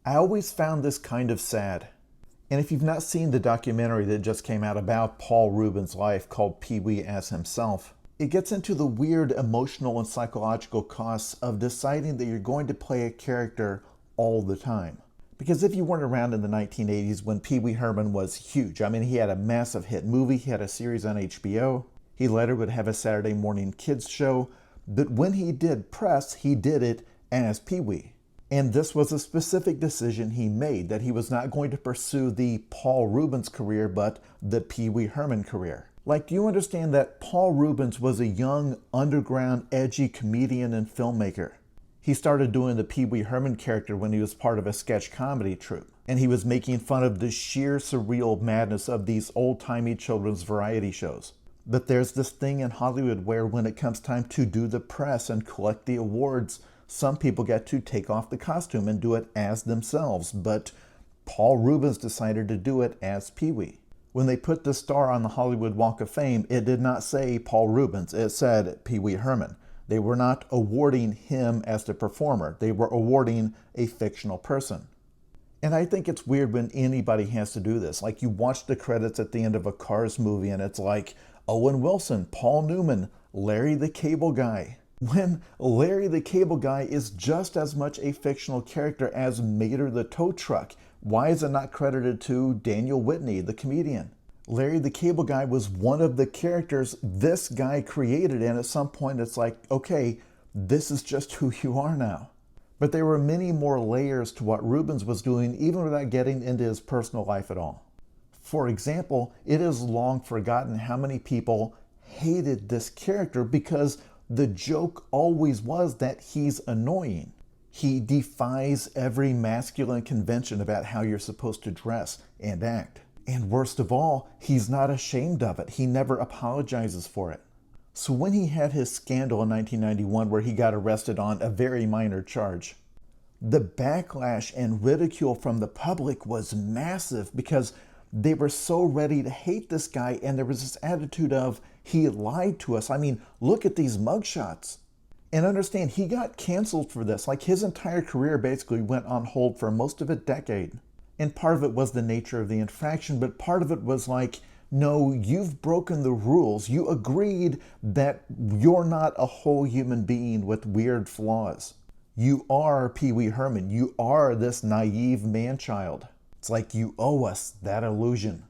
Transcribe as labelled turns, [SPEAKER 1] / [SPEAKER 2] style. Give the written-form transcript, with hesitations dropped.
[SPEAKER 1] I always found this kind of sad. And if you've not seen the documentary that just came out about Paul Reubens' life called Pee-wee as himself, it gets into the weird emotional and psychological costs of deciding that you're going to play a character all the time. Because if you weren't around in the 1980s when Pee-wee Herman was huge, I mean, he had a massive hit movie, he had a series on HBO, he later would have a Saturday morning kids show, but when he did press, he did it as Pee-wee. And this was a specific decision he made, that he was not going to pursue the Paul Reubens career, but the Pee-wee Herman career. Like, do you understand that Paul Reubens was a young, underground, edgy comedian and filmmaker? He started doing the Pee-wee Herman character when he was part of a sketch comedy troupe. And he was making fun of the sheer surreal madness of these old-timey children's variety shows. But there's this thing in Hollywood where when it comes time to do the press and collect the awards, some people get to take off the costume and do it as themselves. But Paul Reubens decided to do it as Pee-wee. When they put the star on the Hollywood Walk of Fame, it did not say Paul Reubens, it said Pee-wee Herman. They were not awarding him as the performer. They were awarding a fictional person. And I think it's weird when anybody has to do this. Like, you watch the credits at the end of a Cars movie and it's like Owen Wilson, Paul Newman, Larry the Cable Guy. When Larry the Cable Guy is just as much a fictional character as Mater the Tow Truck. Why is it not credited to Daniel Whitney, the comedian? Larry the Cable Guy was one of the characters this guy created, and at some point it's like, okay, this is just who you are now. But there were many more layers to what Reubens was doing, even without getting into his personal life at all. For example, it is long forgotten how many people hated this character because the joke always was that he's annoying. He defies every masculine convention about how you're supposed to dress and act. And worst of all, he's not ashamed of it. He never apologizes for it. So when he had his scandal in 1991 where he got arrested on a very minor charge, the backlash and ridicule from the public was massive because they were so ready to hate this guy, and there was this attitude of, he lied to us. I mean, look at these mugshots. And understand, he got canceled for this. Like, his entire career basically went on hold for most of a decade. And part of it was the nature of the infraction, but part of it was like, no, you've broken the rules. You agreed that you're not a whole human being with weird flaws. You are Pee-wee Herman. You are this naive man-child. It's like you owe us that illusion.